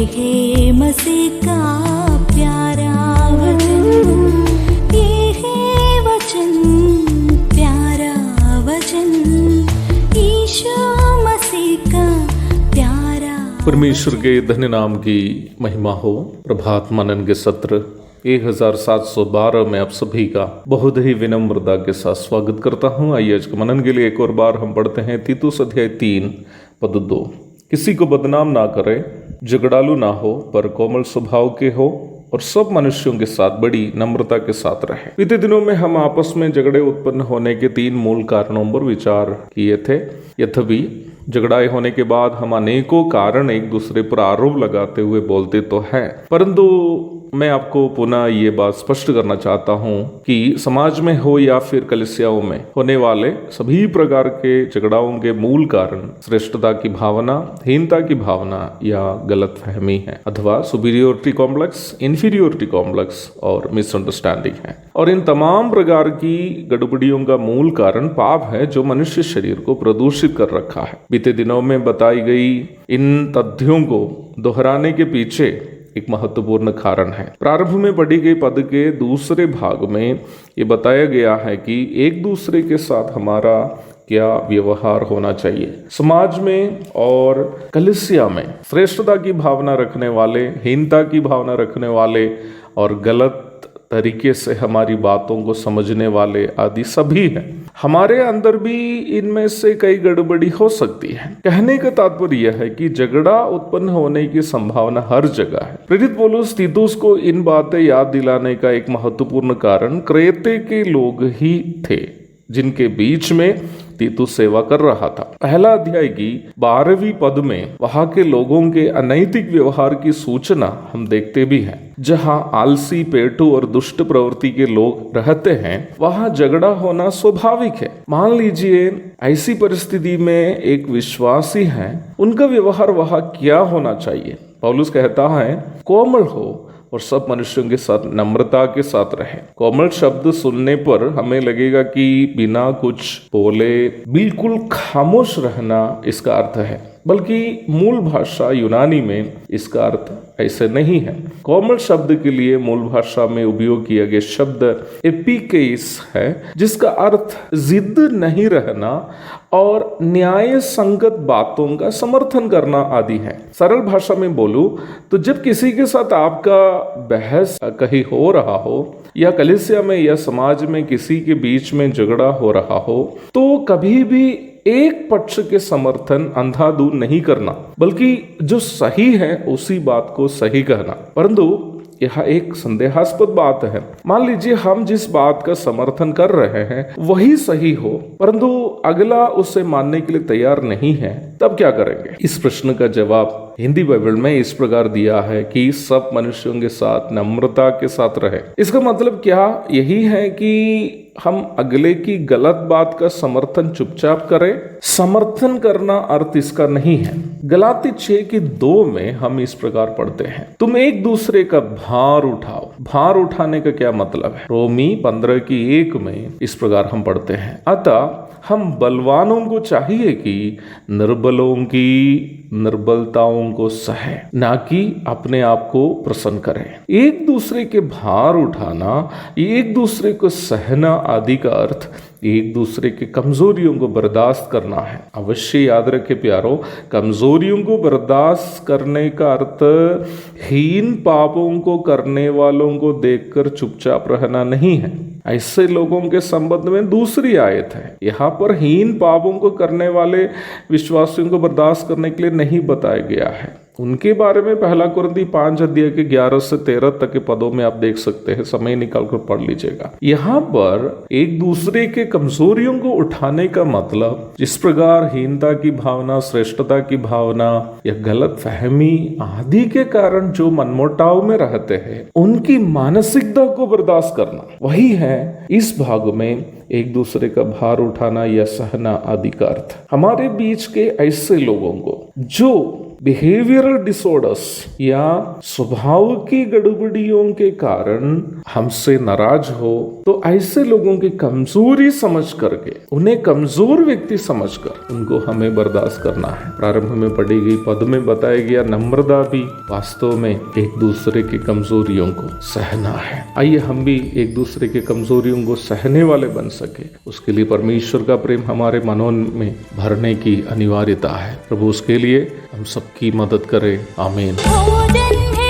है मसीह का प्यारा वचन, ये है वचन, प्यारा वचन, यीशु मसीह का प्यारा। परमेश्वर के धन्य नाम की महिमा हो। प्रभात मनन के सत्र 1712 में आप सभी का बहुत ही विनम्रता के साथ स्वागत करता हूँ। आइए आज के मनन के लिए एक और बार हम पढ़ते हैं तीतुस अध्याय 3 पद 2। किसी को बदनाम ना करे, झगड़ालू ना हो, पर कोमल स्वभाव के हो और सब मनुष्यों के साथ बड़ी नम्रता के साथ रहे। बीते दिनों में हम आपस में झगड़े उत्पन्न होने के 3 मूल कारणों पर विचार किए थे। यद्यपि झगड़ाए होने के बाद हम अनेकों कारण एक दूसरे पर आरोप लगाते हुए बोलते तो हैं, परंतु मैं आपको पुनः ये बात स्पष्ट करना चाहता हूँ कि समाज में हो या फिर कलीसियाओं में होने वाले सभी प्रकार के झगड़ाओं के मूल कारण श्रेष्ठता की भावना, हीनता की भावना या गलत फहमी है, अथवा सुपीरियोरिटी कॉम्प्लेक्स, इंफीरियोरिटी कॉम्प्लेक्स और मिसअंडरस्टैंडिंग है। और इन तमाम प्रकार की गड़बड़ियों का मूल कारण पाप है जो मनुष्य शरीर को प्रदूषित कर रखा है। बीते दिनों में बताई गई इन तथ्यों को दोहराने के पीछे एक महत्वपूर्ण कारण है। प्रारंभ में पढ़ी गई पद के दूसरे भाग में ये बताया गया है कि एक दूसरे के साथ हमारा क्या व्यवहार होना चाहिए। समाज में और कलीसिया में श्रेष्ठता की भावना रखने वाले, हीनता की भावना रखने वाले और गलत तरीके से हमारी बातों को समझने वाले आदि सभी हैं। हमारे अंदर भी इनमें से कई गड़बड़ी हो सकती है। कहने का तात्पर्य यह है कि झगड़ा उत्पन्न होने की संभावना हर जगह है। प्रेरित पौलुस तीतुस को इन बातें याद दिलाने का एक महत्वपूर्ण कारण क्रेते के लोग ही थे जिनके बीच में तीतुस सेवा कर रहा था। पहला अध्याय की 12वीं पद में वहां के लोगों के अनैतिक व्यवहार की सूचना हम देखते भी हैं। जहां आलसी, पेटू और दुष्ट प्रवृत्ति के लोग रहते हैं, वहां झगड़ा होना स्वाभाविक है। मान लीजिए ऐसी परिस्थिति में एक विश्वासी है, उनका व्यवहार वहां क्या होना चाहिए? पौलुस कहता है कोमल हो और सब मनुष्यों के साथ नम्रता के साथ रहे। कोमल शब्द सुनने पर हमें लगेगा कि बिना कुछ बोले बिल्कुल खामोश रहना इसका अर्थ है, बल्कि मूल भाषा यूनानी में इसका अर्थ ऐसे नहीं है। कोमल शब्द के लिए मूल भाषा में उपयोग किया गया शब्द एपिकेस है, जिसका अर्थ जिद नहीं रहना और न्याय संगत बातों का समर्थन करना आदि है। सरल भाषा में बोलूं तो जब किसी के साथ आपका बहस कहीं हो रहा हो या कलीसिया में या समाज में किसी के बीच में झगड़ा हो रहा हो, तो कभी भी एक पक्ष के समर्थन अंधाधुंध नहीं करना, बल्कि जो सही है उसी बात को सही कहना। परंतु यह एक संदेहास्पद बात है। मान लीजिए हम जिस बात का समर्थन कर रहे हैं वही सही हो, परंतु अगला उसे मानने के लिए तैयार नहीं है, तब क्या करेंगे? इस प्रश्न का जवाब हिंदी बाइबल में इस प्रकार दिया है कि सब मनुष्यों के साथ नम्रता के साथ रहे। इसका मतलब क्या यही है कि हम अगले की गलत बात का समर्थन चुपचाप करें? समर्थन करना अर्थ इसका नहीं है। गलाती 6:2 में हम इस प्रकार पढ़ते हैं, तुम एक दूसरे का भार उठाओ। भार उठाने का क्या मतलब है? रोमी 15:1 में इस प्रकार हम पढ़ते हैं, अतः हम बलवानों को चाहिए कि निर्बलों की निर्बलताओं को सहे, ना कि अपने आप को प्रसन्न करें। एक दूसरे के भार उठाना, एक दूसरे को सहना आदि का अर्थ एक दूसरे के कमजोरियों को बर्दाश्त करना है। अवश्य याद रखें प्यारो, कमजोरियों को बर्दाश्त करने का अर्थ हीन पापों को करने वालों को देखकर चुपचाप रहना नहीं है। ऐसे लोगों के संबंध में दूसरी आयत है। यहाँ पर हीन पापों को करने वाले विश्वासियों को बर्दाश्त करने के लिए नहीं बताया गया है। उनके बारे में 1 कुरिन्थी 5:11 से 13 तक के पदों में आप देख सकते हैं, समय निकाल कर पढ़ लीजिएगा। यहाँ पर एक दूसरे के कमजोरियों को उठाने का मतलब जिस प्रकार हीनता की भावना, श्रेष्ठता की भावना या गलत फहमी आदि के कारण जो मनमुटाव में रहते हैं उनकी मानसिकता को बर्दाश्त करना, वही है इस भाग में एक दूसरे का भार उठाना या सहना आदि का अर्थ। हमारे बीच के ऐसे लोगों को जो बिहेवियरल डिसऑर्डर्स या स्वभाव की गड़बड़ियों के कारण हमसे नाराज हो, तो ऐसे लोगों की कमजोरी समझ करके, उन्हें कमजोर व्यक्ति समझकर उनको हमें बर्दाश्त करना है। प्रारंभ में पढ़ी गई पद में बताया गया नम्रता भी वास्तव में एक दूसरे की कमजोरियों को सहना है। आइए हम भी एक दूसरे की कमजोरियों को सहने वाले बन सके, उसके लिए परमेश्वर का प्रेम हमारे मनों में भरने की अनिवार्यता है। प्रभु उसके लिए हम सबकी मदद करे। आमीन। भोजन है